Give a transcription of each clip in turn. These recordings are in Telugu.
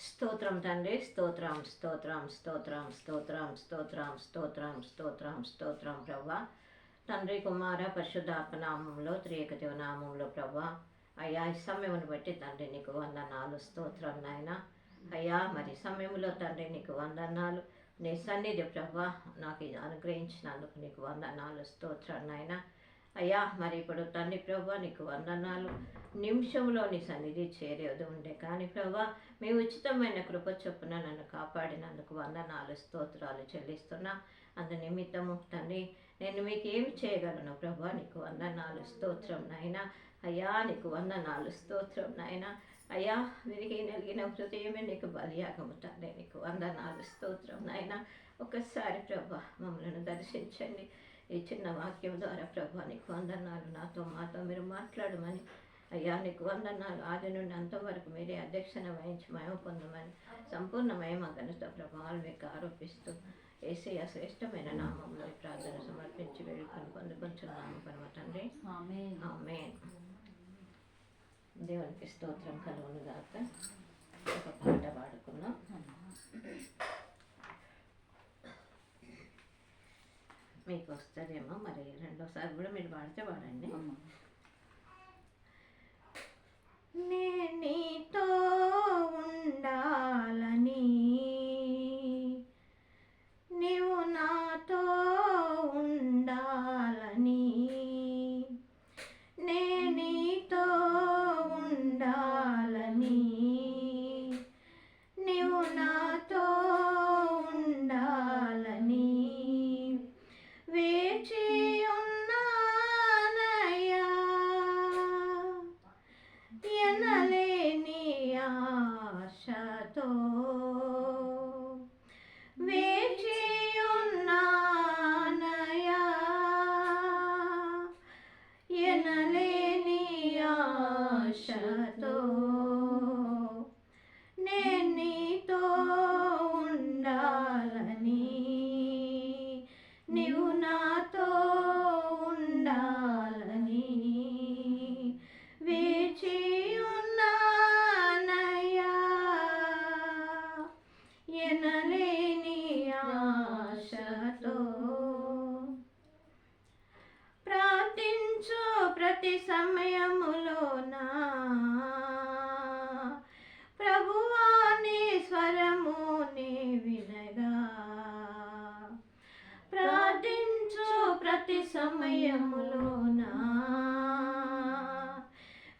స్తోత్రం తండ్రి, స్తోత్రం స్తోత్రం స్తోత్రం స్తోత్రం స్తోత్రం స్తోత్రం స్తోత్రం స్తోత్రం ప్రభా. తండ్రి కుమార పరిశుద్ధాత్మ నామంలో త్రియేక నామంలో ప్రభా. అయ్యా ఈ సమయమును బట్టి తండ్రి నీకు వందనాలు, స్తోత్రం నాయన. అయ్యా మరి సమయంలో తండ్రి నీకు వందనాలు. నీ సన్నిధి ప్రభా నాకు ఇది అనుగ్రహించినందుకు నీకు వందనాలు, స్తోత్రం నాయన. అయ్యా మరి ఇప్పుడు తండ్రి ప్రభా నీకు వందనాలు. నిమిషంలో నీ సన్నిధి చేరేది ఉండే కానీ ప్రభా మీ ఉచితమైన కృప చొప్పున నన్ను కాపాడినందుకు వందనాలు, స్తోత్రాలు చెల్లిస్తున్నా. అందు నిమిత్తము తండ్రి నేను మీకు ఏమి చేయగలను ప్రభా, నీకు వందనాలు, స్తోత్రం నాయన. అయ్యా నీకు వందనాలు, స్తోత్రం నాయన. అయ్యా విరిగి నలిగిన హృదయమే నీకు బలియాగము తండ్రి, నీకు వందనాలు, స్తోత్రం నాయన. ఒక్కసారి ప్రభా మమ్మల్ని దర్శించండి. ఈ చిన్న వాక్యం ద్వారా ప్రభా నీకు వందనాలు. మాతో మీరు మాట్లాడమని అయ్యా నీకు వందనాలు. ఆది నుండి అంతవరకు మీరే అధ్యక్షణ వహించి మహిమ పొందమని సంపూర్ణ మహిమ ఘనత ప్రభావాలు మీకు ఆరోపిస్తూ యేసయ్య శ్రేష్టమైన నామంలో ఈ ప్రార్థన సమర్పించి వేడుకొని పొందుకొంచున్నాము పరమ తండ్రి. ఆమేన్. దేవునికి స్తోత్రం కలుగును గాక. ఒక పాట పాడుకున్నాం. మీకు వస్తుందేమో మరి రెండోసారి కూడా మీరు పాడితే పాడండి. నేను నీతో ఉండాలని నీవు నాతో ఉండాలని, నేను నీతో ఉండాలని నీవు నాతో ఉండాలని వేచి ఉన్నానయ్యా, ఎనలేని ఆశతో వేచి ఉన్నానయ్యా, ఎనలేని ఆశతో నేను నీతో ఉండాలని నీవు నాతో ఉండాలని వేచి ఉన్నానయ్యా, ఎనలేని ఆశతో. ప్రార్థించు ప్రతి సమయములోనా ప్రభువా నీ స్వరము నీ వినగా, ప్రార్థించు ప్రతి సమయములోనా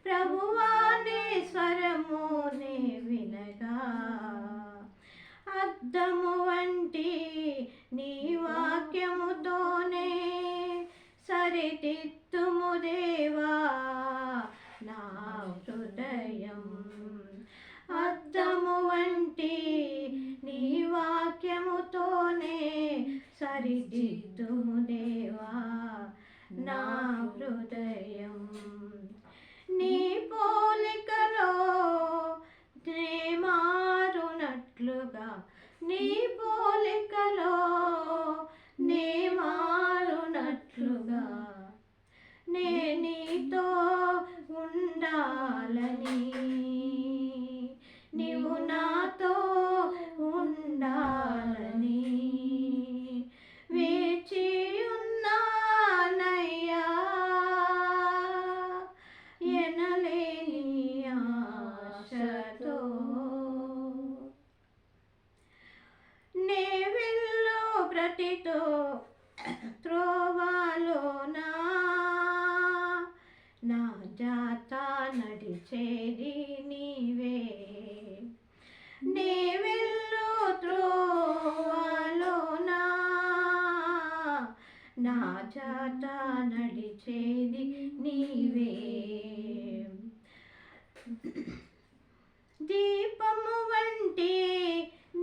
ప్రభువా నీ స్వరము నీ వినగా, అద్దము వంటి నీ వాక్యముతోనే సరిదిద్దుము దేవా నా హృదయం, అద్దము వంటి నీ వాక్యముతోనే సరిదిద్దుము దేవా నా హృదయం. నీ పోలికలో నే మారునట్లుగా, నీ పోలికలో నే మారునట్లుగా నే నీతో ఉండాలని నీవు నాతో ఉండాలని వేచి ఉన్నానయ్యా, ఎనలేని ఆశతో. నే వెళ్ళు ప్రతితో త్రోవలోనా నా జాత నడిచేది నీవే, నే వెళ్ళు త్రోవలోనా నా జాత నడిచేది నీవే. దీపము వంటి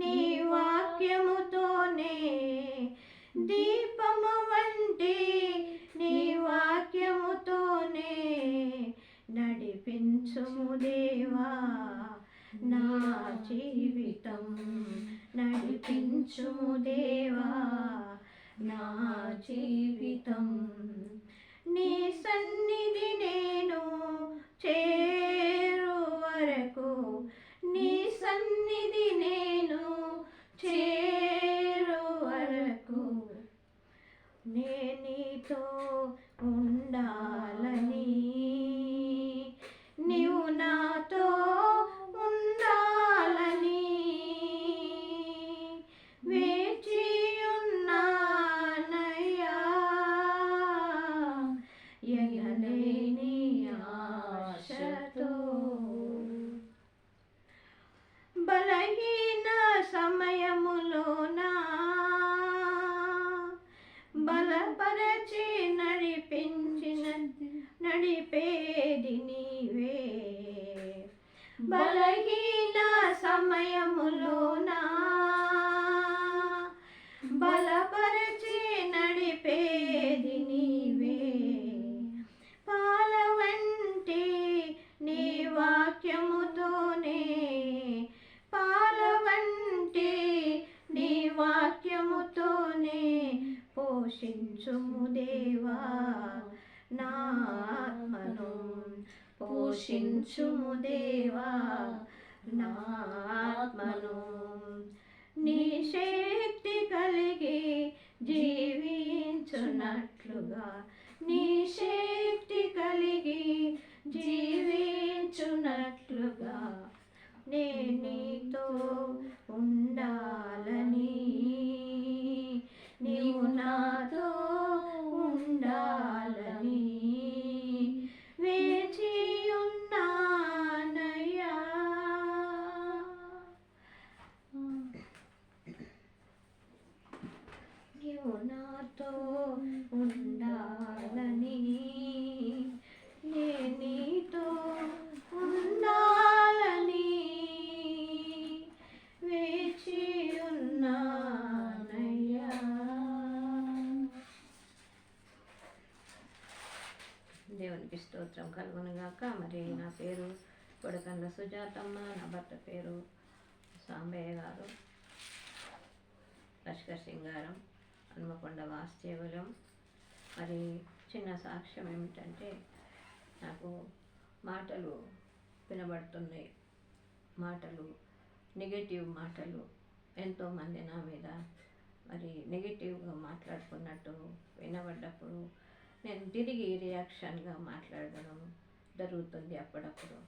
నీ వాక్యముతోనే, దీపము వంటి నీ వాక్యముతోనే నడిపించుము దేవా నా జీవితం, నడిపించుము దేవా నా జీవితం. నీ సన్నిధి నేను చేరు వరకు, నీ సన్నిధి నాతో ఉండాలని వేచియున్నానయ్యా, ఎనలేని ఆశతో. బలహీన సమయములోన బలపరచి నడిపేది నీవే. బలహీన సమయములోన బలపరచి నడిపేది నీవే. పాల వంటి నీ వాక్యముతోనే, పాల వంటి నీ వాక్యముతోనే పోషించుము దేవా నా ఆత్మను, పోషించుము దేవా నా ఆత్మను. నీ శక్తి కలిగి జీవించున్నట్లుగా, నీ శక్తి కలిగి జీవించున్నట్లుగా నే నీతో ఉండాలని, నీవు నాతో ఉండాలని వేచియున్నానయ్యా. నీవు నాతో ఉండాలని, నే నీతో ఉండాలని వేచియున్నానయ్యా. దేవునికి స్తోత్రం కలుగునుగాక. మరి నా పేరు కొడకండ్ల సుజాతమ్మ, నా భర్త పేరు సాంబయ్య గారు, లష్కర్ సింగారం, హన్మకొండ వాస్తవ్యం. మరి చిన్న సాక్ష్యం ఏమిటంటే, నాకు మాటలు వినబడుతున్నాయి, మాటలు నెగటివ్ మాటలు. ఎంతోమంది నా మీద మరి నెగిటివ్గా మాట్లాడుకున్నట్టు వినబడ్డప్పుడు నేను తిరిగి రియాక్షన్గా మాట్లాడడం జరుగుతుంది అప్పుడప్పుడు.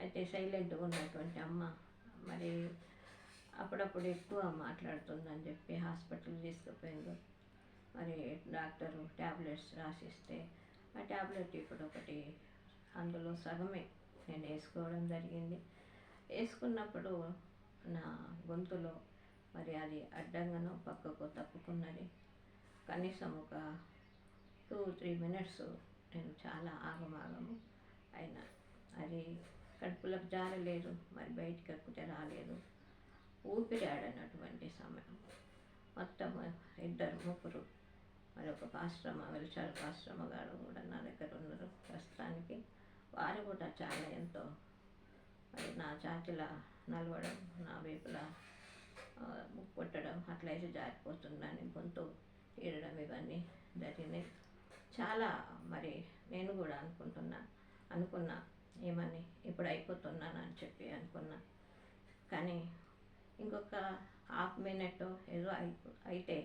అయితే సైలెంట్గా ఉన్నటువంటి అమ్మ మరి అప్పుడప్పుడు ఎక్కువ మాట్లాడుతుందని చెప్పి హాస్పిటల్ తీసుకుపోయింది. మరి డాక్టరు ట్యాబ్లెట్స్ రాసిస్తే ఆ ట్యాబ్లెట్ ఇప్పుడు ఒకటి అందులో సగమే నేను వేసుకోవడం జరిగింది. వేసుకున్నప్పుడు నా గొంతులో మరి అది అడ్డంగానో పక్కకు తప్పుకున్నది. కనీసం ఒక 2-3 minutes నేను చాలా ఆగమాగము అయినా. అది కడుపులకు జారలేదు, మరి బయటికి ఎక్కితే రాలేదు, ఊపిరి ఆడనటువంటి సమయం. మొత్తం 2-3 మరి ఒక పాశ్రమ వెలిచాల పాశ్రమ గారు కూడా నా దగ్గర ఉన్నారు ప్రస్తుతానికి. వారు కూడా చాలా ఎంతో మరి నా ఛాతీలా నలవడం, నా వీపులా కొట్టడం, అట్లయితే జారిపోతుందని గొంతు తీయడం ఇవన్నీ జరిగినాయి. చాలా మరి నేను కూడా అనుకున్నా ఏమని ఇప్పుడు అయిపోతున్నానని చెప్పి అనుకున్నా. కానీ ఇంకొక ½ minute ఏదో అయితే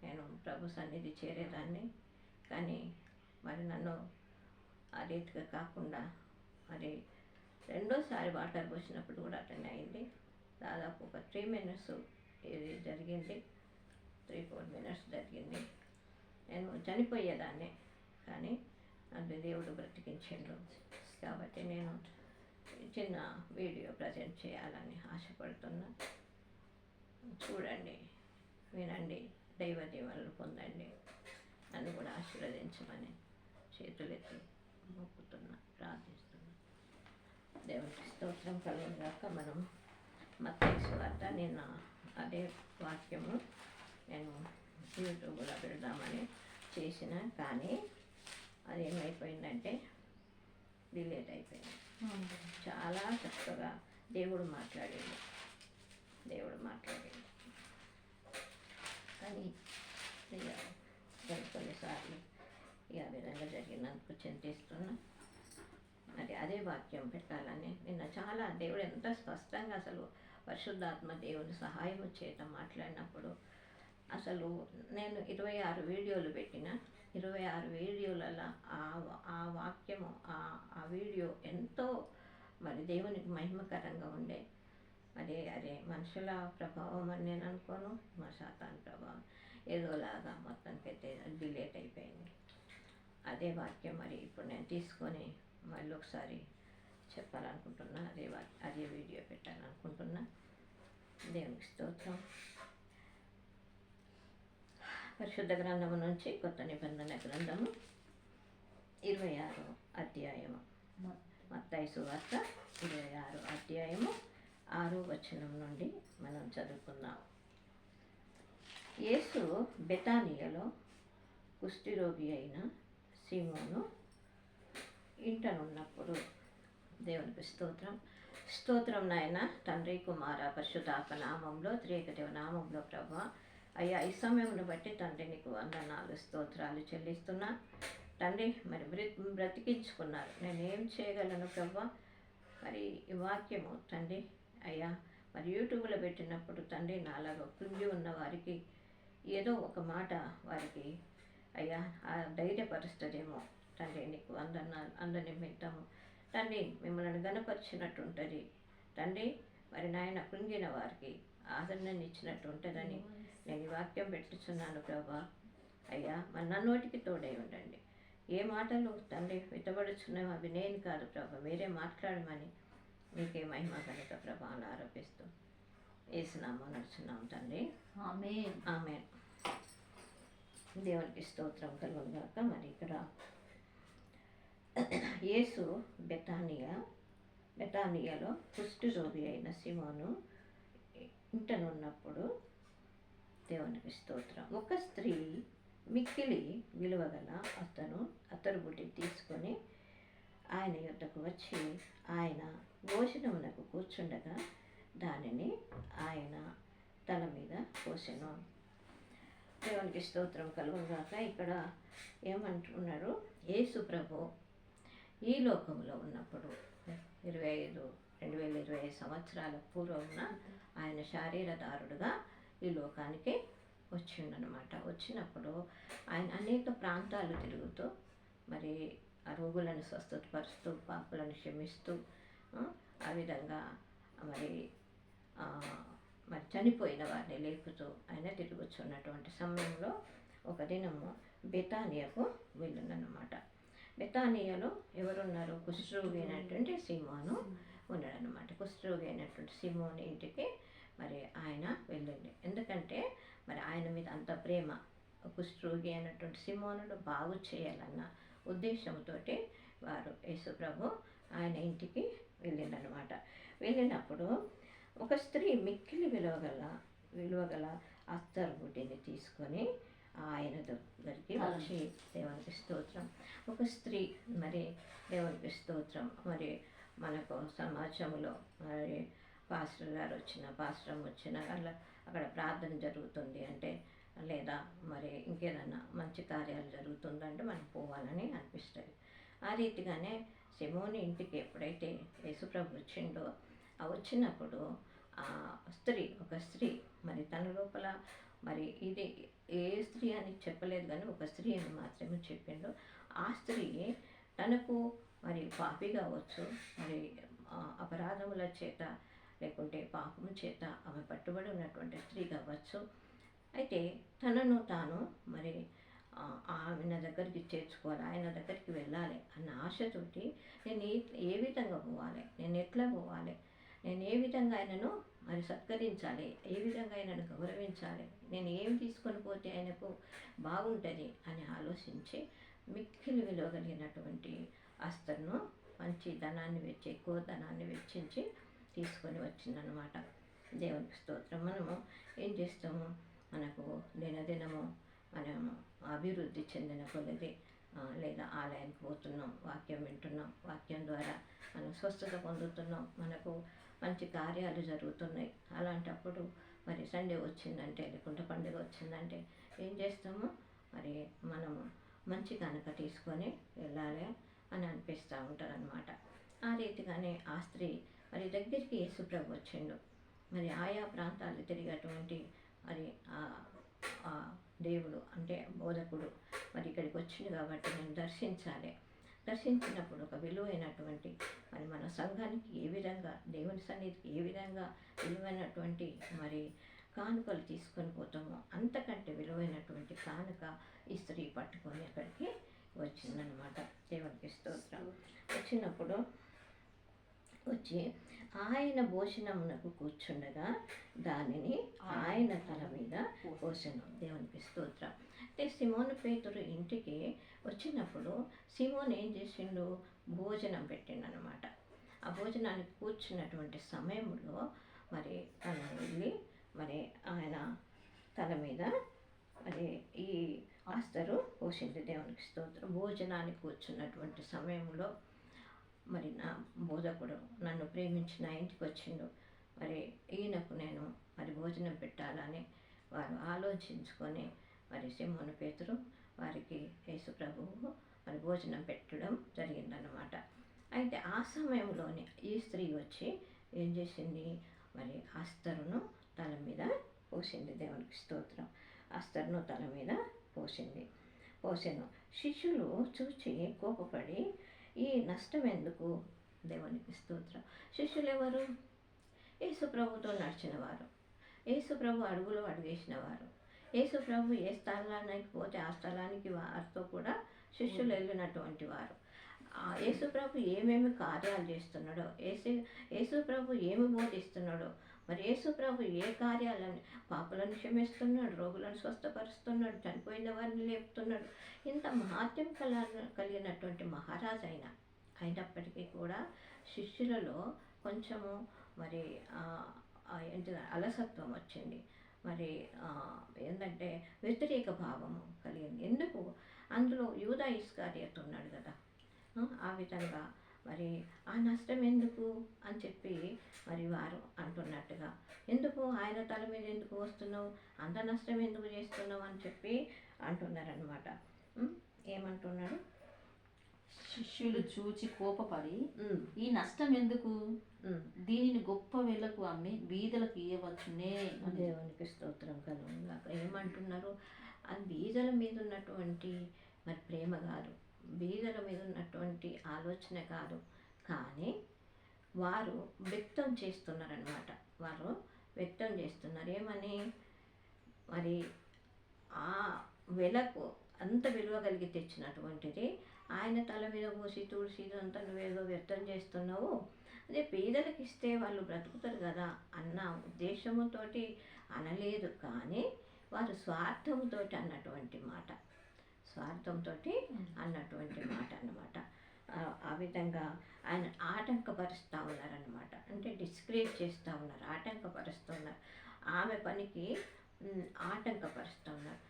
నేను ప్రభు సన్నిధి చేరేదాన్ని. కానీ మరి నన్ను ఆ రీతిగా కాకుండా మరి రెండోసారి వాటర్ పోసినప్పుడు కూడా అటెండ్ అయింది. దాదాపు ఒక 3 minutes ఇది జరిగింది, 3-4 minutes జరిగింది. నేను చనిపోయేదాన్ని, కానీ నన్ను దేవుడు బ్రతికించిండు. కాబట్టి నేను చిన్న వీడియో ప్రజెంట్ చేయాలని ఆశపడుతున్నా. చూడండి, వినండి, దైవ దీవెనలు పొందండి. నన్ను కూడా ఆశీర్వదించమని చేతులెత్తి మొక్కుతున్నా, ప్రార్థిస్తున్నా. దేవునికి స్తోత్రం కలుగుగాక. మనం మత్తయి సువార్త నిన్న అదే వాక్యము నేను యూట్యూబ్లో పెడదామని చేసిన, కానీ అది ఏమైపోయిందంటే డిలేట్ అయిపోయింది. చాలా చక్కగా దేవుడు మాట్లాడాడు కానీ కొన్నిసార్లు ఇక విధంగా జరిగినందుకు చింతిస్తున్నా. మరి అదే వాక్యం పెట్టాలని నిన్న చాలా దేవుడు ఎంత స్పష్టంగా అసలు పరిశుద్ధాత్మ దేవుని సహాయం చేత మాట్లాడినప్పుడు అసలు నేను 26 వీడియోలు పెట్టిన, 26 వీడియోలలో ఆ వాక్యము ఆ వీడియో ఎంతో మరి దేవునికి మహిమకరంగా ఉండే. అదే మనుషుల ప్రభావం అని నేను అనుకోను, మా సాతాను ప్రభావం ఏదోలాగా మొత్తానికైతే డిలేట్ అయిపోయింది. అదే వాక్యం మరి ఇప్పుడు నేను తీసుకొని మళ్ళీ ఒకసారి చెప్పాలనుకుంటున్నా. అదే వీడియో పెట్టాలనుకుంటున్నా. దేవునికి స్తోత్రం. పరిశుద్ధ గ్రంథము నుంచి కొత్త నిబంధన గ్రంథము 26వ అధ్యాయము, మత్తయి సువార్త 26వ అధ్యాయము 6వ వచనం నుండి మనం చదువుకుందాం. యేసు బెతానియలో కుష్ఠరోగి అయిన సీమోను ఇంటనున్నప్పుడు, దేవునికి స్తోత్రం నాయన. తండ్రి, కుమార, పరిశుద్ధాత్మ నామంలో, త్రియేక దేవ నామంలో ప్రభువా, అయ్యా ఈ సమయంను బట్టి తండ్రి నీకు వందనాలు స్తోత్రాలు చెల్లిస్తున్నా. తండ్రి మరి బ్రతికించుకున్నారు. నేను ఏం చేయగలను ప్రభువా? మరి ఈ వాక్యము తండ్రి అయ్యా మరి యూట్యూబ్లో పెట్టినప్పుడు తండ్రి నాలాగా కృంగి ఉన్న వారికి ఏదో ఒక మాట వారికి అయ్యా ఆ ధైర్యపరుస్తుందేమో తండ్రి. నీకు నిమిత్తము తండ్రి మిమ్మల్ని గనపరిచినట్టు ఉంటుంది తండ్రి. మరి నాయన కృంగిన వారికి ఆదరణనిచ్చినట్టు ఉంటుందని నేను ఈ వాక్యం పెట్టుచున్నాను ప్రభా. అయ్యా మరి నా నోటికి తోడై ఉండండి. ఏ మాటలు తండ్రి విత్తబడుచున్నామో అవి నేను కాదు ప్రభా, మీరే మాట్లాడమని మీకే మహిమ కనుక ప్రభావాలు ఆరోపిస్తూ ఏసునామం నడుచున్నాం తండ్రి. ఆమేన్ ఆమేన్. దేవునికి స్తోత్రం కలుగుగాక. మరి ఇక్కడ యేసు బెతానియాలో కుష్ఠరోగి అయిన సీమోను ఇంటనున్నప్పుడు, దేవునికి స్తోత్రం, ఒక స్త్రీ మిక్కిలి విలువగల అత్తరుబుడ్డి తీసుకొని ఆయన యొద్దకు వచ్చి ఆయన భోజనమునకు కూర్చుండగా దానిని ఆయన తల మీద పోసెను. దేవునికి స్తోత్రం కలుగుగాక. ఇక్కడ ఏమంటున్నారు? యేసు ప్రభు ఈ లోకంలో ఉన్నప్పుడు 2025 సంవత్సరాల పూర్వమున ఆయన శారీరదారుడుగా ఈ లోకానికి వచ్చిండనమాట. వచ్చినప్పుడు ఆయన అనేక ప్రాంతాలు తిరుగుతూ మరి ఆ రోగులను స్వస్థతపరుస్తూ, పాపులను క్షమిస్తూ, ఆ విధంగా మరి చనిపోయిన వారిని లేపుతూ ఆయన తిరుగుతున్నటువంటి సమయంలో ఒక దినము బెతానియాకు వెళ్ళిందనమాట. బెతానియాలో ఎవరున్నారు? కుష్ఠరోగి అయినటువంటి సీమోను ఉన్నాడనమాట. కుష్ఠరోగి అయినటువంటి సీమోను ఇంటికి మరి ఆయన వెళ్ళింది. ఎందుకంటే మరి ఆయన మీద అంత ప్రేమ. కుష్ఠరోగి అయినటువంటి సీమోనును బాగు చేయాలన్న ఉద్దేశంతో వారు యేసు ప్రభు ఆయన ఇంటికి వెళ్ళిందనమాట. వెళ్ళినప్పుడు ఒక స్త్రీ మిక్కిలి విలువగల అత్తరుబుడ్డిని తీసుకొని ఆయన దగ్గరికి వచ్చి, దేవునికి స్తోత్రం, ఒక స్త్రీ మరి దేవునికి స్తోత్రం, మరి మనకు సమాజంలో మరి పాస్టర్ వచ్చిన అక్కడ ప్రార్థన జరుగుతుంది అంటే, లేదా మరి ఇంకేదన్నా మంచి కార్యాలు జరుగుతుందంటే మనం పోవాలని అనిపిస్తుంది. ఆ రీతిగానే సీమోను ఇంటికి ఎప్పుడైతే యేసుప్రభు వచ్చిండో, వచ్చినప్పుడు ఒక స్త్రీ మరి తన లోపల మరి ఇది ఏ స్త్రీ అని చెప్పలేదు, కానీ ఒక స్త్రీ అని మాత్రమే చెప్పిండు. ఆ స్త్రీ తనకు మరి పాపి కావచ్చు, మరి అపరాధముల చేత లేకుంటే పాపము చేత ఆమె పట్టుబడి ఉన్నటువంటి స్త్రీ కావచ్చు. అయితే తనను తాను మరి ఆయన దగ్గరికి చేర్చుకోవాలి, ఆయన దగ్గరికి వెళ్ళాలి అన్న ఆశతోటి నేను ఏ విధంగా పోవాలి, నేను ఎట్లా పోవాలి, నేను ఏ విధంగా ఆయనను మరి సత్కరించాలి, ఏ విధంగా ఆయనను గౌరవించాలి, నేను ఏం తీసుకొని పోతే ఆయనకు బాగుంటుంది అని ఆలోచించి మిక్కిలి విలువగలిగినటువంటి అస్తరును మంచి ఎక్కువ ధనాన్ని వెచ్చించి తీసుకొని వచ్చిందనమాట. దేవునికి స్తోత్రం. మనము ఏం చేస్తాము? మనకు దినదినము మనము అభివృద్ధి చెందిన కొలది లేదా ఆలయానికి పోతున్నాం, వాక్యం వింటున్నాం, వాక్యం ద్వారా మనం స్వస్థత పొందుతున్నాం, మనకు మంచి కార్యాలు జరుగుతున్నాయి. అలాంటప్పుడు మరి సండే వచ్చిందంటే లేకుంటే పండుగ వచ్చిందంటే ఏం చేస్తాము? మరి మనము మంచి కనుక తీసుకొని వెళ్ళాలి అని అనిపిస్తూ ఉంటుంది అనమాట. ఆ రీతిగానే ఆ స్త్రీ మరి దగ్గరికి యేసుప్రభు వచ్చిండు. మరి ఆయా ప్రాంతాలు తిరిగేటువంటి మరి దేవుడు అంటే బోధకుడు మరి ఇక్కడికి వచ్చింది కాబట్టి నేను దర్శించాలి. దర్శించినప్పుడు ఒక విలువైనటువంటి మరి మన సంఘానికి ఏ విధంగా దేవుని సన్నిధికి ఏ విధంగా విలువైనటువంటి మరి కానుకలు తీసుకొని పోతామో అంతకంటే విలువైనటువంటి కానుక ఈ స్త్రీ పట్టుకొని అక్కడికి వచ్చిందనమాట. దేవునికి స్తోత్రం. వచ్చినప్పుడు వచ్చి ఆయన భోజనమునకు కూర్చుండగా దానిని ఆయన తల మీద పోసెను. దేవునికి స్తోత్రం. అంటే సిమోను పేతురు ఇంటికి వచ్చినప్పుడు సిమోన్ ఏం చేసిండు? భోజనం పెట్టిండు అనమాట. ఆ భోజనానికి కూర్చున్నటువంటి సమయంలో మరి తను వెళ్ళి మరి ఆయన తల మీద మరి ఈ అస్తరు పోసింది. దేవునికి స్తోత్రం. భోజనానికి కూర్చున్నటువంటి సమయంలో మరి నా బోధకుడు నన్ను ప్రేమించి నా ఇంటికి వచ్చిండు, మరి ఈయనకు నేను మరి భోజనం పెట్టాలని వారు ఆలోచించుకొని మరి సిమోను పేతురు వారికి యేసు ప్రభువు మరి భోజనం పెట్టడం జరిగిందనమాట. అయితే ఆ సమయంలోనే ఈ స్త్రీ వచ్చి ఏం చేసింది? మరి అస్తరును తల మీద పోసింది. దేవునికి స్తోత్రం. అస్తరును తల మీద పోసెను. శిష్యులు చూచి కోపపడి ఈ నష్టం ఎందుకు? దేవునికి స్తోత్రం. శిష్యులు ఎవరు? యేసు ప్రభుతో నడిచిన వారు, యేసు ప్రభు అడుగులో అడుగేసిన వారు, యేసు ప్రభు ఏ స్థలానికి పోతే ఆ స్థలానికి వారితో కూడా శిష్యులు వెళ్ళినటువంటి వారు. యేసు ప్రభు ఏమేమి కార్యాలు చేస్తున్నాడో, యేసు ప్రభు ఏమి బోధిస్తున్నాడో, మరి యేసు ప్రభు ఏ కార్యాలను, పాపులను క్షమిస్తున్నాడు, రోగులను స్వస్థపరుస్తున్నాడు, చనిపోయిన వారిని లేపుతున్నాడు. ఇంత మహాత్యం కలిగినటువంటి మహారాజు అయినప్పటికీ కూడా శిష్యులలో కొంచెము మరి అలసత్వం వచ్చింది. మరి ఏంటంటే వ్యతిరేక భావము కలిగింది. ఎందుకు? అందులో యూదా ఇస్కరియోతు ఉన్నాడు కదా. ఆ విధంగా మరి ఆ నష్టం ఎందుకు అని చెప్పి మరి వారు అంటున్నట్టుగా, ఎందుకు ఆయన తల మీద ఎందుకు వస్తున్నావు, అంత నష్టం ఎందుకు చేస్తున్నావు అని చెప్పి అంటున్నారనమాట. ఏమంటున్నాడు? శిష్యులు చూచి కోపపడి ఈ నష్టం ఎందుకు, దీనిని గొప్ప వెలకు అమ్మి బీదలకు ఇవ్వవచ్చునే. దేవునికి స్తోత్రం కలుగుగా. ఏమంటున్నారు? అది బీదల మీద ఉన్నటువంటి మరి ప్రేమ కాదు, బీదల మీద ఉన్నటువంటి ఆలోచన కాదు, కానీ వారు వ్యక్తం చేస్తున్నారనమాట. వారు వ్యక్తం చేస్తున్నారు ఏమని? మరి ఆ వెలకు అంత విలువ కలిగి తెచ్చినటువంటిది ఆయన తల మీద పోసి తుడిసి అంతా నువ్వేదో వ్యక్తం చేస్తున్నావు, అదే పేదలకు ఇస్తే వాళ్ళు బ్రతుకుతారు కదా అన్న ఉద్దేశముతోటి అనలేదు, కానీ వారు స్వార్థంతో అన్నటువంటి మాట అన్నమాట. ఆ విధంగా ఆయన ఆటంకపరుస్తూ ఉన్నారనమాట. అంటే డిస్కరేజ్ చేస్తూ ఉన్నారు, ఆటంకపరుస్తూ ఉన్నారు, ఆమె పనికి ఆటంకపరుస్తూ ఉన్నారు.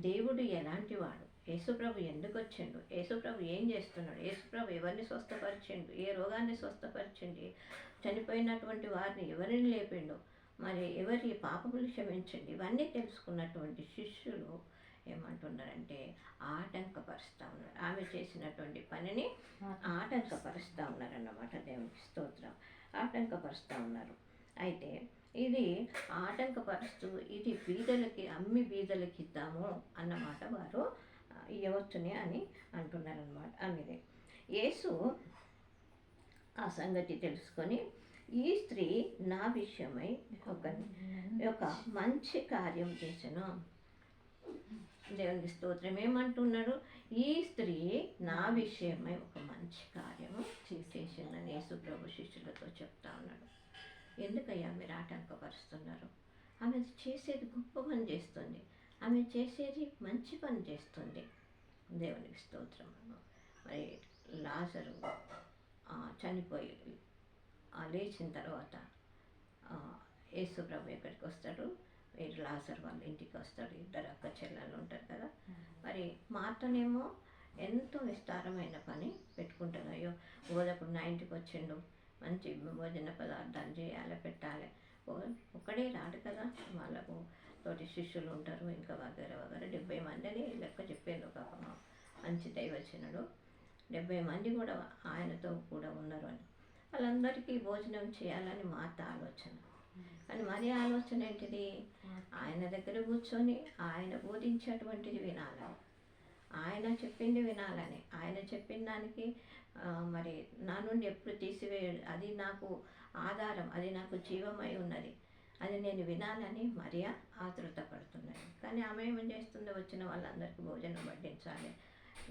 దేవుడు ఎలాంటి వాడు? యేసుప్రభు ఎందుకు వచ్చిండు? యేసుప్రభు ఏం చేస్తున్నాడు? యేసుప్రభు ఎవరిని స్వస్థపరిచిండు? ఏ రోగాన్ని స్వస్థపరిచిండు? చనిపోయినటువంటి వారిని ఎవరిని లేపిండు? మరి ఎవరి పాపములు క్షమించండి? ఇవన్నీ తెలుసుకున్నటువంటి శిష్యులు ఏమంటున్నారంటే ఆటంకపరుస్తూ ఉన్నారు. ఆమె చేసినటువంటి పనిని ఆటంకపరుస్తూ ఉన్నారన్నమాట. దేవునికి స్తోత్రం. ఆటంకపరుస్తూ ఉన్నారు. అయితే ఇది ఆటంకపరుస్తూ ఇది బీదలకి అమ్మి బీదలకి ఇద్దాము అన్నమాట వారు ఇవ్వచ్చునే అని అంటున్నారన్నమాట. అనేది యేసు ఆ సంగతి తెలుసుకొని ఈ స్త్రీ నా విషయమై ఒక మంచి కార్యం చేసెను. దేవునికి స్తోత్రం. ఏమంటున్నాడు? ఈ స్త్రీ నా విషయమై ఒక మంచి కార్యము చేసిందని యేసు ప్రభు శిష్యులతో చెప్తా ఉన్నాడు. ఎందుకయ్యా మీరు ఆటంకపరుస్తున్నారు? ఆమె చేసేది గొప్ప పని చేస్తుంది, ఆమె చేసేది మంచి పని చేస్తుంది. దేవునికి స్తోత్రం. మరి లాజరు చనిపోయి లేచిన తర్వాత యేసు ప్రభు ఎక్కడికి వస్తాడు? మీరు లాజరు వాళ్ళ ఇంటికి వస్తాడు. ఇద్దరు అక్క చెల్లెలు ఉంటారు కదా. మరి మార్తనేమో ఎంతో విస్తారమైన పని పెట్టుకుంటుంది. అయ్యో బోధకుడు నా ఇంటికి వచ్చిండు, మంచి భోజన పదార్థాలు చేయాలి, పెట్టాలి. ఒక్కడే రాడు కదా, వాళ్ళకు తోటి శిష్యులు ఉంటారు, ఇంకా వగేర 70 మంది అని లెక్క చెప్పారు. ఒక మంచి దైవచనుడు 70 మంది కూడా ఆయనతో కూడా ఉన్నారు అని. వాళ్ళందరికీ భోజనం చేయాలని మార్త ఆలోచన. కానీ మరి ఆలోచన ఏంటిది? ఆయన దగ్గర కూర్చొని ఆయన బోధించేటువంటిది వినాలని, ఆయన చెప్పింది వినాలని, ఆయన చెప్పిన దానికి మరి నా నుండి ఎప్పుడు తీసివేయడు, అది నాకు ఆధారం, అది నాకు జీవమై ఉన్నది, అది నేను వినాలని మరియా ఆతృత పడుతున్నది. కానీ ఆమె ఏం చేస్తుందో, వచ్చిన వాళ్ళందరికీ భోజనం వడ్డించాలి,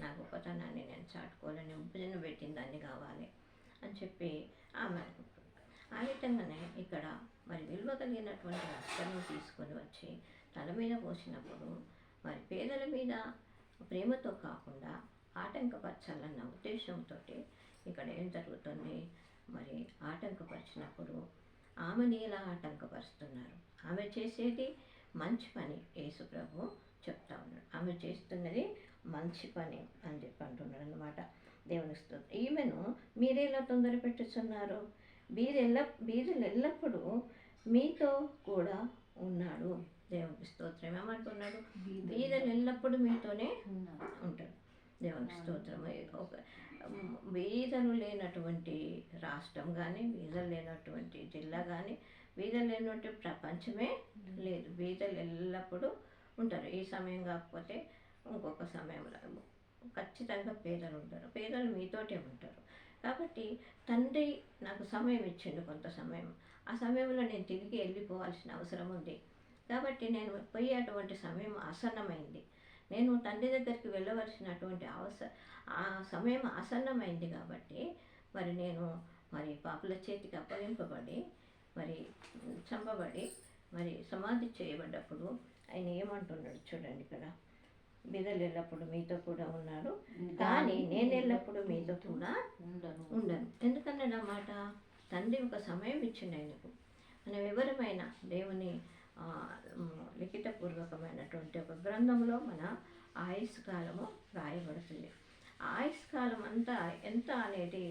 నా గొప్పతనాన్ని నేను చాటుకోవాలని, భోజనం పెట్టిన దాన్ని కావాలి అని చెప్పి ఆమె అనుకుంటుంది. ఆ విధంగానే ఇక్కడ మరి విలువ కలిగినటువంటి వస్త్రము తీసుకొని వచ్చి తల మీద పోసినప్పుడు మరి పేదల మీద ప్రేమతో కాకుండా ఆటంకపరచాలన్న ఉద్దేశంతో ఇక్కడ ఏం జరుగుతుంది? మరి ఆటంకపరిచినప్పుడు ఆమెని ఎలా ఆటంకపరుస్తున్నారు? ఆమె చేసేది మంచి పని, యేసు ప్రభు చెప్తా ఉన్నాడు. ఆమె చేస్తున్నది మంచి పని అని చెప్పి అంటున్నాడు అన్నమాట. దేవుని స్తోత్రం. ఈమెను మీరేలా తొందర పెట్టుచున్నారు? బీదలు ఎల్లప్పుడూ మీతో కూడా ఉన్నాడు. దేవునికి స్తోత్రం. ఏమంటున్నాడు? బీదలు ఎల్లప్పుడూ మీతోనే ఉంటాడు. దేవునికి స్తోత్రం. ఒక బీదలు లేనటువంటి రాష్ట్రం కానీ, బీదలు లేనటువంటి జిల్లా కానీ, బీదలు లేనటువంటి ప్రపంచమే లేదు. బీదలు ఎల్లప్పుడూ ఉంటారు. ఈ సమయం కాకపోతే ఇంకొక సమయంలో ఖచ్చితంగా పేదలు ఉంటారు. పేదలు మీతోటే ఉంటారు. కాబట్టి తండ్రి నాకు సమయం ఇచ్చిండు, కొంత సమయం. ఆ సమయంలో నేను తిరిగి వెళ్ళిపోవాల్సిన అవసరం ఉంది. కాబట్టి నేను పోయేటువంటి సమయం ఆసన్నమైంది. నేను తండ్రి దగ్గరికి వెళ్ళవలసినటువంటి ఆ సమయం ఆసన్నమైంది. కాబట్టి మరి నేను మరి పాపుల చేతికి అప్పగింపబడి మరి చంపబడి మరి సమాధి చేయబడ్డప్పుడు ఆయన ఏమంటున్నాడు చూడండి ఇక్కడ. బీదలు ఎల్లప్పుడు మీతో కూడా ఉన్నాడు, కానీ నేను ఎల్లప్పుడు మీతో కూడా ఉండను. ఎందుకన్నాడు ఆ మాట? తండ్రి ఒక సమయం ఇచ్చిండు ఆయనకు. మన వివరమైన దేవుని లిఖితపూర్వకమైనటువంటి ఒక గ్రంథంలో మన ఆయుష్ కాలము రాయబడుతుంది. ఆయుష్ కాలం అంతా ఎంత అనేది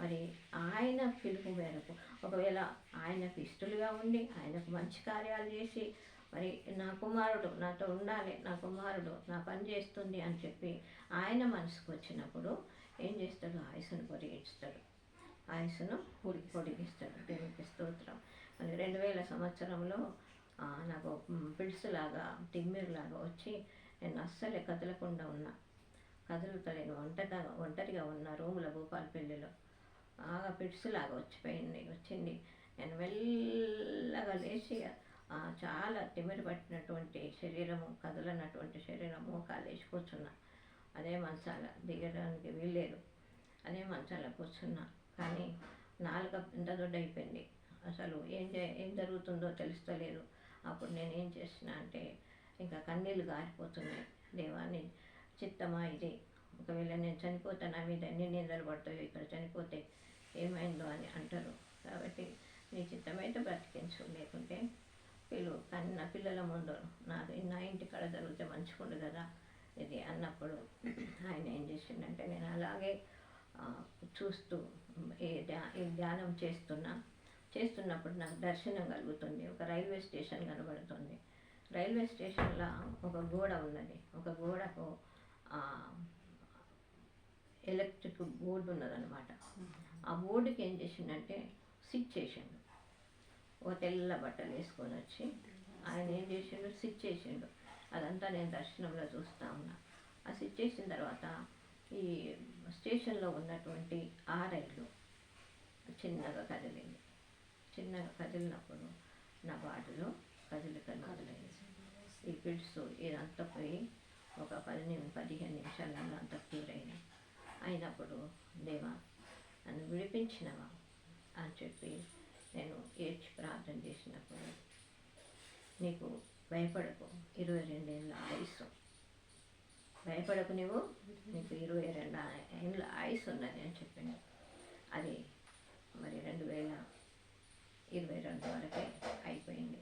మరి ఆయన పిలుపు మేరకు, ఒకవేళ ఆయనకు ఇష్టలుగా ఉండి ఆయనకు మంచి కార్యాలు చేసి మరి నా కుమారుడు నాతో ఉండాలి, నా కుమారుడు నా పని చేస్తుంది అని చెప్పి ఆయన మనసుకు వచ్చినప్పుడు ఏం చేస్తాడు? ఆయుసును పొడిగిస్తాడు, ఆయుసును పొడిగిస్తాడు. దేవునికి స్తోత్రం. మరి 2000 సంవత్సరంలో నాకు పిడుసులాగా తిమ్మిరిలాగా వచ్చి నేను అస్సలే కదలకుండా ఉన్నా, కదులుతలేను, ఒంటరిగా ఉన్న రూముల భూపాలపల్లిలో బాగా పిడుసులాగా వచ్చింది. నేను మెల్లగా లేచి చాలా తిమ్మిరి పట్టినటువంటి శరీరము, కదలనటువంటి శరీరము, కాలేసి కూర్చున్నా. అదే మంచాల దిగడానికి వీల్లేదు, అదే మంచాల కూర్చున్నా. కానీ నాలుక ఇంత దొడ్డ అయిపోయింది, అసలు ఏం జరుగుతుందో తెలుస్తలేదు. అప్పుడు నేను ఏం చేసిన అంటే ఇంకా కన్నీళ్ళు గారిపోతున్నాయి. దేవాన్ని చిత్తమా ఇది? ఒకవేళ నేను చనిపోతే నా మీద ఎన్ని నిందలు పడతాయో, ఇక్కడ చనిపోతే ఏమైందో అని అంటారు. కాబట్టి నీ చిత్తమైతే బ్రతికించు, లేకుంటే నా పిల్లల ముందు నా ఇంటి కాడ జరిగితే మంచిగుండు కదా ఇది అన్నప్పుడు ఆయన ఏం చేసిండంటే, నేను అలాగే చూస్తూ ఈ ధ్యానం చేస్తున్నప్పుడు నాకు దర్శనం కలుగుతుంది. ఒక రైల్వే స్టేషన్ కనబడుతుంది. రైల్వే స్టేషన్లో ఒక గోడ ఉన్నది. ఒక గోడకు ఎలక్ట్రిక్ బోర్డు ఉన్నదన్నమాట. ఆ బోర్డుకి ఏం చేసిండంటే స్విచ్ చేసిండు. ఓ తెల్ల బట్టలు వేసుకొని వచ్చి ఆయన ఏం చేసిండు? స్విచ్ చేసిండు. అదంతా నేను దర్శనంలో చూస్తూ ఉన్నా. ఆ స్విచ్ చేసిన తర్వాత ఈ స్టేషన్లో ఉన్నటువంటి ఆ రైలు చిన్నగా కదిలింది. చిన్నగా కదిలినప్పుడు నా బాటలో కదిలికలు మొదలైంది. ఈ పిడ్స్ ఇదంతా పోయి ఒక 15 నిమిషాలలో అంత క్యూర్ అయినప్పుడు దేవా నన్ను విడిపించినవా అని చెప్పి నేను ఏడ్చి ప్రార్థన చేసినప్పుడు, నీకు భయపడకు, 22 ఏళ్ళ ఆయుస్సు, భయపడకు, నీకు 22 ఏళ్ళ ఆయుస్సు ఉన్నది అని చెప్పిండు. అది మరి 2022 వరకే అయిపోయింది.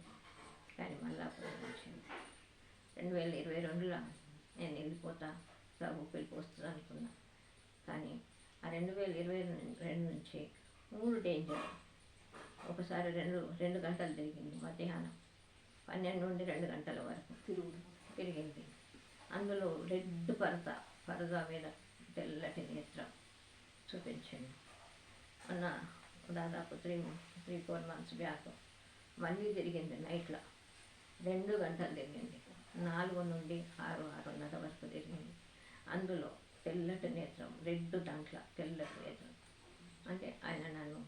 కానీ మళ్ళా వచ్చింది 2022లో నేను వెళ్ళిపోతా, ప్రభు పిలుపు వస్తుంది అనుకున్నా. కానీ ఆ 2022 నుంచి 3 డేంజర్. ఒకసారి 2 గంటలు తిరిగింది, మధ్యాహ్నం 12 నుండి 2 గంటల వరకు తిరిగింది. అందులో రెడ్ పరదా మీద తెల్లటి నేత్రం చూపించింది. మొన్న దాదాపు 3-4 మంత్స్ బ్యాక్ మళ్ళీ తిరిగింది నైట్లో 2 గంటలు తిరిగింది. 4 నుండి 6, 6:30 వరకు తిరిగింది. అందులో తెల్లటి నేత్రం, రెడ్ దాంట్లో తెల్లటి నేత్రం. అంటే ఆయన నన్ను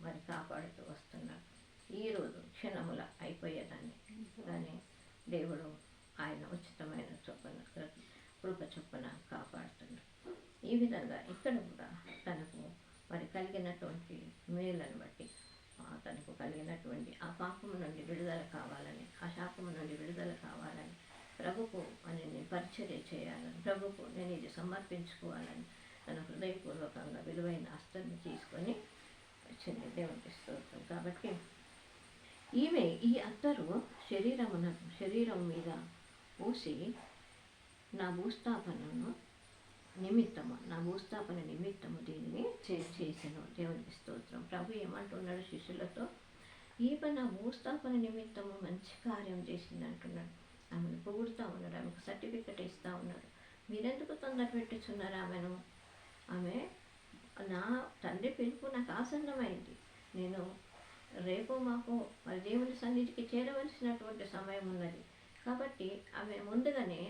మరి కాపాడుతూ వస్తున్నాడు. ఈరోజు క్షణముల అయిపోయేదాన్ని, కానీ దేవుడు ఆయన ఉచితమైన చొప్పున కృప చొప్పున కాపాడుతున్నాడు. ఈ విధంగా ఇక్కడ కూడా తనకు మరి కలిగినటువంటి మేలను బట్టి తనకు కలిగినటువంటి ఆ పాపము నుండి విడుదల కావాలని, ఆ శాపము నుండి విడుదల కావాలని, ప్రభుకు అని నేను పరిచర్య చేయాలని, ప్రభుకు నేను ఇది సమర్పించుకోవాలని తన హృదయపూర్వకంగా విలువైన అస్త్రాన్ని తీసుకొని వచ్చింది. దేవునికి స్తోత్రం. కాబట్టి ఈమె ఈ అత్తరు శరీరం మీద పూసి నా భూస్థాపన నిమిత్తము దీనిని చేసాను. దేవునికి స్తోత్రం. ప్రభు ఏమంటున్నాడు శిష్యులతో, ఈమె నా భూస్థాపన నిమిత్తము మంచి కార్యం చేసింది అంటున్నాడు. ఆమెను పొగుడుతూ ఉన్నాడు, ఆమెకు సర్టిఫికెట్ ఇస్తూ ఉన్నాడు. మీరెందుకు తొందర పెట్టుచున్నారు ఆమెను? ఆమె నా తండ్రి పిలుపు నాకు ఆసన్నమైంది. నేను రేపు మాకు మరి దేవుని సన్నిధికి చేరవలసినటువంటి సమయం ఉన్నది. కాబట్టి ఆమె ముందుగానే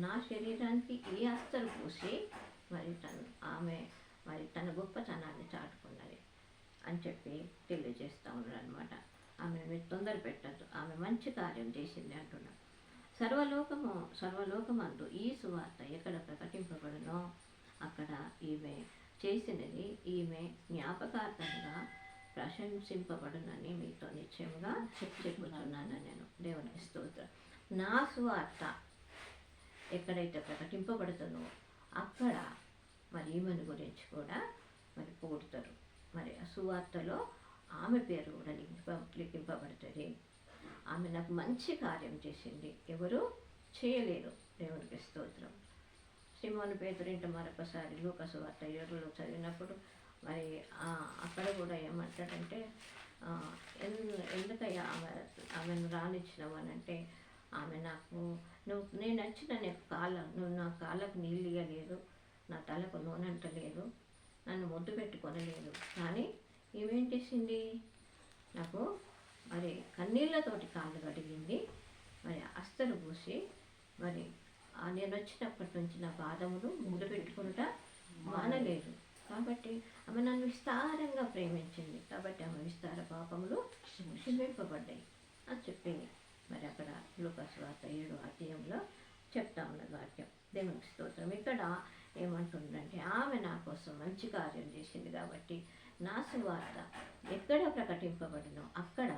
నా శరీరానికి ఈ అస్తరు పూసి ఆమె తన గొప్పతనాన్ని చాటుకున్నది అని చెప్పి తెలియజేస్తూ ఉన్నాడు అనమాట. ఆమెను మీరు తొందర పెట్టద్దు, ఆమె మంచి కార్యం చేసింది అంటున్నాడు. సర్వలోకమందు ఈ సువార్త ఎక్కడ ప్రకటింపబడునో అక్కడ ఈమె చేసినది ఈమె జ్ఞాపకార్థంగా ప్రశంసింపబడునని మీతో నిశ్చయంగా చెప్పుతున్నాను నేను. దేవునికి స్తోత్రం. నా సువార్త ఎక్కడైతే ప్రకటింపబడుతుందో అక్కడ మరి ఈమెను గురించి కూడా మరి పొగుడుతారు. మరి ఆ సువార్తలో ఆమె పేరు కూడా లిఖింపబడుతుంది. ఆమె నాకు మంచి కార్యం చేసింది, ఎవరు చేయలేరు. దేవునికి స్తోత్రం. సిమోను పేతురు ఇంట మరొకసారి లూకా సువార్త 7లో చదివినప్పుడు మరి అక్కడ కూడా ఏమంటాడంటే, ఎందుకయ్యా ఆమెను రానిచ్చినావనంటే, ఆమె నాకు నేను నచ్చిన నువ్వు నా కాళ్ళకు నీళ్ళు ఇవ్వలేదు, నా తలకు నూనె అంటలేదు, నన్ను ముద్దు పెట్టుకొనలేదు. కానీ ఈమెం చేసింది, నాకు మరి కన్నీళ్ళతోటి కాళ్ళు కడిగింది, మరి అస్తరు పూసి మరి నేను వచ్చినప్పటి నుంచి నా పాదములు ముద్దు పెట్టుకుంటా మానలేదు. కాబట్టి ఆమె నన్ను విస్తారంగా ప్రేమించింది. కాబట్టి ఆమె విస్తార పాపములు క్షమింపబడ్డాయి అని చెప్పి మరి అక్కడ లూకా సువార్త 7వ అధ్యాయంలో చెప్తా ఉన్నది వాక్యం. దేవునికి స్తోత్రం. ఇక్కడ ఏమంటుందంటే, ఆమె నా కోసం మంచి కార్యం చేసింది కాబట్టి నా సువార్త ఎక్కడ ప్రకటింపబడినో అక్కడ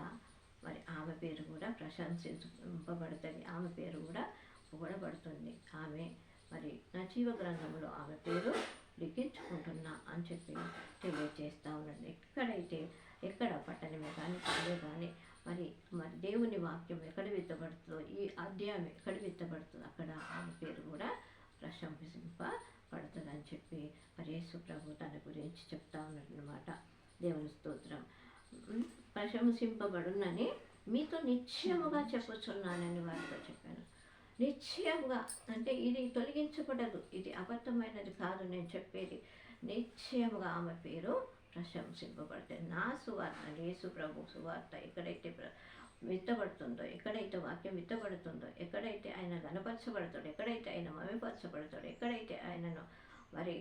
మరి ఆమె పేరు కూడా ప్రశంసింపబడుతుంది, ఆమె పేరు కూడా పొగడబడుతుంది. ఆమె మరి నా జీవ గ్రంథంలో ఆమె పేరు లిఖించుకుంటున్నా అని చెప్పి తెలియజేస్తూ ఉన్నాడు. ఎక్కడ పట్టణమే కానీ పల్లె కానీ మరి దేవుని వాక్యం ఎక్కడ విత్తబడుతుందో, ఈ అధ్యాయం ఎక్కడ విత్తబడుతుందో అక్కడ ఆమె పేరు కూడా ప్రశంసింపబడుతుంది అని చెప్పి మరి యేసు ప్రభు తన గురించి చెప్తా ఉన్నాడు అన్నమాట. దేవుని స్తోత్రం. ప్రశంసింపబడునని మీతో నిశ్చయముగా చెప్పుచున్నానని వారితో చెప్పాను. నిశ్చయంగా అంటే ఇది తొలగించబడదు, ఇది అబద్ధమైనది కాదు నేను చెప్పేది. నిశ్చయముగా ఆమె పేరు ప్రశంసింపబడుతుంది. నా సువార్త, యేసు ప్రభు సువార్త ఎక్కడైతే విత్తబడుతుందో, ఎక్కడైతే వాక్యం విత్తబడుతుందో, ఎక్కడైతే ఆయన గణపరచబడతాడు, ఎక్కడైతే ఆయన మహిమపరచబడతాడు, ఎక్కడైతే ఆయనను మరి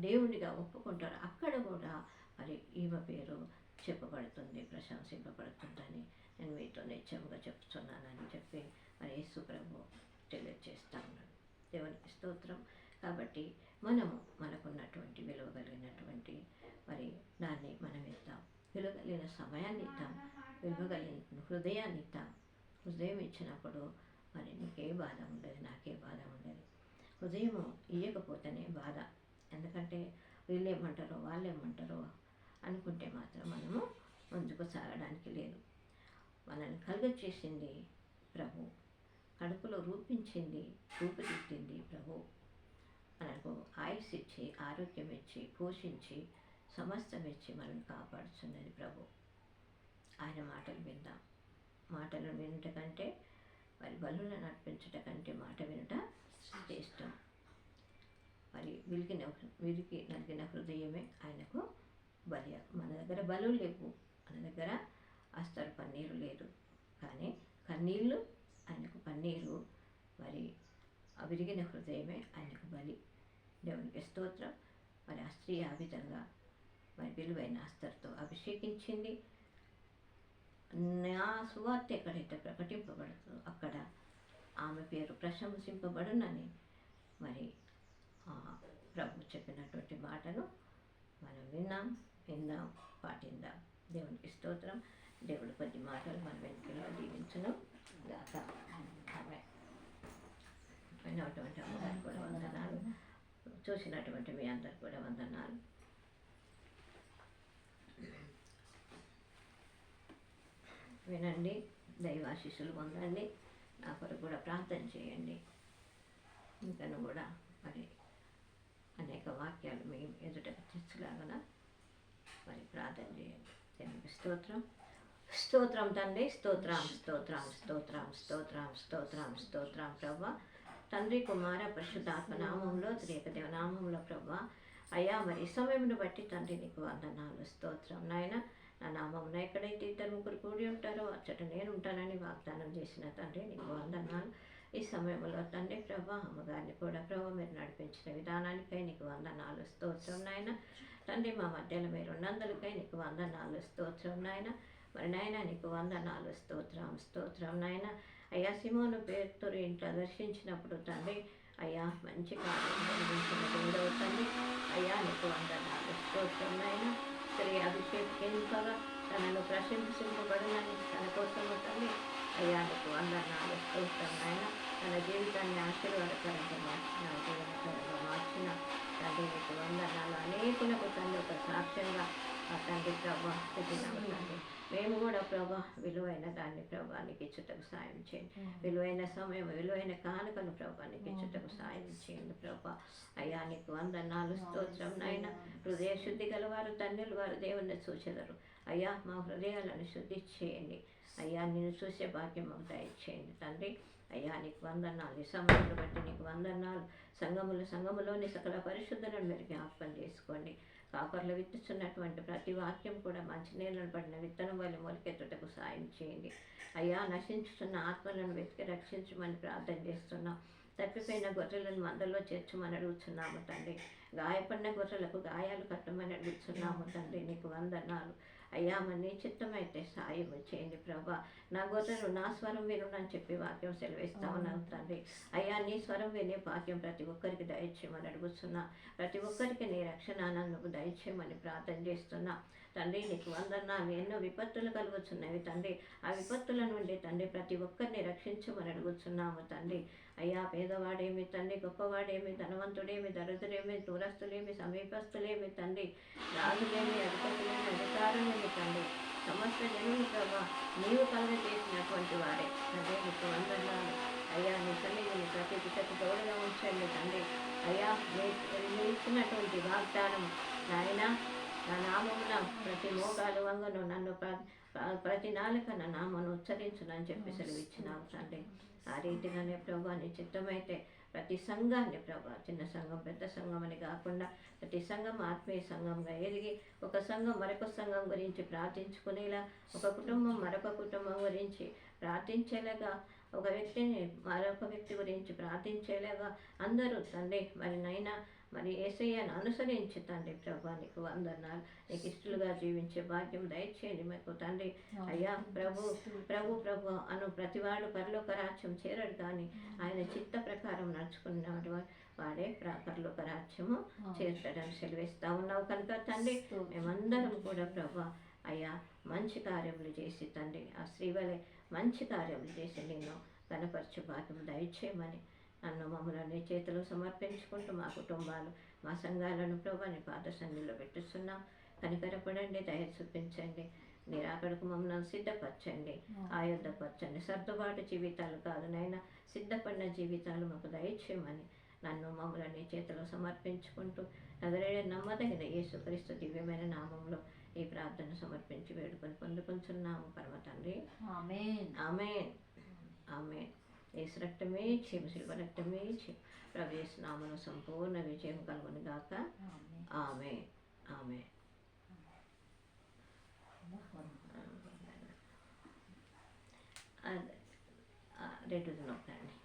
దేవునిగా ఒప్పుకుంటారో అక్కడ కూడా మరి ఈమె పేరు చెప్పబడుతుంది, ప్రశంసింపబడుతుందని నేను మీతో నిశ్చయంగా చెప్తున్నానని చెప్పి మరి యేసు ప్రభు తెలియజేస్తా ఉన్నాడు. దేవునికి స్తోత్రం. కాబట్టి మనకున్నటువంటి విలువ కలిగినటువంటి మరి దాన్ని మనం ఇద్దాం, విలువ కలిగిన సమయాన్ని ఇద్దాం, విలువ కలిగిన హృదయాన్ని ఇద్దాం. హృదయం ఇచ్చినప్పుడు మరి నీకే బాధ ఉండదు, నాకే బాధ ఉండదు. హృదయం ఇవ్వకపోతేనే బాధ. ఎందుకంటే వీళ్ళేమంటారో వాళ్ళేమంటారో అనుకుంటే మాత్రం మనము ముందుకు సాగడానికి లేదు. మనల్ని కలుగచేసింది ప్రభు, కడుపులో రూపుదిద్దింది ప్రభు. మనకు ఆయుష్ ఇచ్చి, ఆరోగ్యం ఇచ్చి, పోషించి, సమస్తం ఇచ్చి మనల్ని కాపాడుతున్నది ప్రభు. ఆయన మాటలు విందాం. మాటలు వినుట కంటే మరి బలులను అర్పించుట కంటే మాట వినుట శ్రేష్టం. మరి విరికి నలిగిన హృదయమే ఆయనకు బలి. మన దగ్గర బలు లేవు, మన దగ్గర అస్తరు పన్నీరు లేదు, కన్నీళ్ళు ఆయనకు కన్నీరు, మరి విరిగిన హృదయమే ఆయనకు బలి. దేవునికి స్తోత్రం. మరి ఆ స్త్రీ ఆ విధంగా మరి విలువైన అస్తరుతో అభిషేకించింది. నా సువార్త ఎక్కడైతే ప్రకటింపబడుతుందో అక్కడ ఆమె పేరు ప్రశంసింపబడునని మరి ప్రభు చెప్పినటువంటి మాటను మనం విందాం, పాటిందాం. దేవునికి స్తోత్రం. దేవుడు కొద్ది మాటలు మన వెనుకలో దీవించును గాక. ఆమె విన్నటువంటి అమ్మగారికి కూడా వందనాలు, చూసినటువంటి మీ అందరికి కూడా వందనాలు. వినండి, దైవాశీస్సులు పొందండి, నా కొరకు కూడా ప్రార్థన చేయండి. ఇంకను కూడా మరి అనేక వాక్యాలు మీ ఎదుటకు తెచ్చులాగన మరి ప్రార్థన చేయండి. దేవునికి స్తోత్రం. స్తోత్రం తండ్రి, స్తోత్రం స్తోత్రం స్తోత్రం స్తోత్రం స్తోత్రం స్తోత్రం ప్రభా. తండ్రి, కుమార, పరిశుద్ధాత్మ నామంలో, త్రియేక దేవ నామంలో ప్రభా. అయ్యా మరి సమయంను బట్టి తండ్రి నీకు వందనాలు, స్తోత్రం. నాయన నా నామమున ఎక్కడైతే ఇద్దరు ముగ్గురు కూడి ఉంటారో అచ్చట నేను ఉంటానని వాగ్దానం చేసిన తండ్రి నీకు వందనాలు. ఈ సమయంలో తండ్రి ప్రభా, అమ్మగారిని కూడా ప్రభా మీరు నడిపించిన విధానానికై నీకు వందనాలు, స్తోత్రం నాయన. తండ్రి మా మధ్యలో మీరు ఉన్నందులకై నీకు వందనాలు, స్తోత్రం నాయన. మరి నాయన నీకు వందనాలు, స్తోత్రం స్తోత్రం నాయన. అయ్యా సిమోను పేతురు ఇంట్లో దర్శించినప్పుడు తండ్రి అయ్యా మంచి కార్యం జరిగించిన దేవుడవ తండ్రి అయ్యా నీకు వందనాలు, స్తోత్రం నాయన. స్త్రీ అభిషేకింపగా తనను ప్రశంసింపబడినని తన కోసము తండ్రి అయ్యా నీకు వందనాలు, స్తోత్రం నాయన. తన జీవితాన్ని ఆశీర్వాదకరంగా మార్చిన తండ్రి నీకు వందనాలు. అనేకులకు తండ్రి ఒక సాక్ష్యంగా ఆ తండ్రి ప్రభా పెట్టినాము తండ్రి. మేము కూడా ప్రభా విలువైన దాన్ని ప్రభానికి ఇచ్చుటకు సాయం చేయండి. విలువైన సమయం, విలువైన కానుకను ప్రభానికి ఇచ్చుటకు సాయం చేయండి ప్రభా. అయ్యా నీకు వందనాలు, స్తోత్రం నాయన. హృదయ శుద్ధి గలవారు ధన్యులు వారు దేవుణ్ణి చూచెదరు. అయ్యా మా హృదయాలను శుద్ధి చేయండి అయ్యా. నిన్ను చూసే భాగ్యం మాకు దయచేయండి తండ్రి. అయ్యా నీకు వందనాలు. ఈ సమయంలో బట్టి నీకు వందనాలు. సంఘములోని సకల పరిశుద్ధులను మీరు జ్ఞాపకం చేసుకోండి. కాపర్లు విత్తుచున్నటువంటి ప్రతి వాక్యం కూడా మంచి నీళ్ళను పడిన విత్తనం వల్ల మొలకెత్తుటకు సాయం చేయండి అయ్యా. నశించుతున్న ఆత్మలను వెతికి రక్షించమని ప్రార్థన చేస్తున్నాం. తప్పిపోయిన గొర్రెలను మందలో చేర్చమని అడుగుతున్నాము తండ్రి. గాయపడిన గొర్రెలకు గాయాలు కట్టమని అడుగుతున్నాము తండ్రి. నీకు వందనాలు అయ్యా. మరి నీ చిత్తమైతే సాయం చేయండి ప్రభా. నా గొర్రెలు నా స్వరం వినునని చెప్పి వాక్యం సెలవిస్తా ఉన్నాను తండ్రి. అయ్యా నీ స్వరం వినే భాగ్యం ప్రతి ఒక్కరికి దయచేయమని అడుగుతున్నా. ప్రతి ఒక్కరికి నీ రక్షణ నువ్వు దయచేయమని ప్రార్థన చేస్తున్నా తండ్రి. నీకు వందనాలు. ఎన్నో విపత్తులు కలుగుతున్నవి తండ్రి. ఆ విపత్తుల నుండి తండ్రి ప్రతి ఒక్కరిని రక్షించమని అడుగుతున్నాము తండ్రి. అయ్యా పేదవాడేమి తండ్రి, గొప్పవాడేమి, ధనవంతుడేమి, దరిద్రుడేమి, దూరస్తులేమి, సమీపస్తులేమి తండ్రి, రాజులేమి, అధిపతులేమి, అధికారులేమి తండ్రి, సమస్త జనులు ప్రభా నీవు కలుగ చేసినటువంటి వారే తండ్రి. నీకు వందనాలు అయ్యా. నీ సన్నిధిని ప్రతి దిశకు తోడుగా ఉంచండి తండ్రి. అయ్యా మీరు ఇచ్చినటువంటి వాగ్దానం నాయన, నా నామమున ప్రతి మోకాలు వంగను, నన్ను ప్రతి నాలుక నా నామను ఉచ్చరించునని చెప్పి సెలవిచ్చినావు తండ్రి. ఆ రీతిగానే ప్రభా నీ చిత్తమైతే ప్రతి సంఘాన్ని ప్రభా, చిన్న సంఘం పెద్ద సంఘం అని కాకుండా ప్రతి సంఘం ఆత్మీయ సంఘంగా ఎదిగి ఒక సంఘం మరొక సంఘం గురించి ప్రార్థించుకునేలా, ఒక కుటుంబం మరొక కుటుంబం గురించి ప్రార్థించేలాగా, ఒక వ్యక్తిని మరొక వ్యక్తి గురించి ప్రార్థించేలాగా అందరూ తండ్రి మరి నైనా మరి యేసయ్యను అనుసరించి తండ్రి ప్రభా నీకు వందనాలు. నీకు ఇష్టలుగా జీవించే భాగ్యం దయచేయండి మాకు తండ్రి. అయ్యా ప్రభు అను ప్రతివాడు పరలోక రాజ్యం చేరడు కానీ ఆయన చిత్త ప్రకారం నడుచుకున్నాడు వాడే పరలోక రాజ్యము చేరుతాడని సెలవిస్తా ఉన్నావు కనుక తండ్రి మేమందరం కూడా ప్రభా అయ్యా మంచి కార్యములు చేసి తండ్రి ఆ శ్రీవలే మంచి కార్యములు చేసి నేను కనపరచు భాగ్యం దయచేయమని నన్ను మమ్మల్ని నీ చేతులు సమర్పించుకుంటూ మా కుటుంబాలు మా సంఘాలను ప్రభా నీ పాద సన్నిధిలో పెట్టుస్తున్నాం. కనికరపడండి, దయ చూపించండి. నిరాకడకు మమ్మల్ని సిద్ధపరచండి, ఆయుధపరచండి. సర్దుబాటు జీవితాలు కాదు నైనా సిద్ధపడిన జీవితాలు మాకు దయచేయమని నన్ను మమ్మల్ని నీ చేతులు సమర్పించుకుంటూ నగరేడ నమ్మదగిన యేసుక్రీస్తు దివ్యమైన నామంలో ఈ ప్రార్థన సమర్పించి వేడుకొని పొందుకుంటున్నాము పరమ తండ్రి. ఆమేన్ ఆమేన్ ఆమేన్. యేసు రక్తమే ఇచ్చేము, శిల్వ రక్తమే ఇచ్చేము. ప్రభు యేసు నామమున సంపూర్ణ విజయం కలుగును గాక. ఆమేన్ ఆమేన్. రేటు నొక్కండి.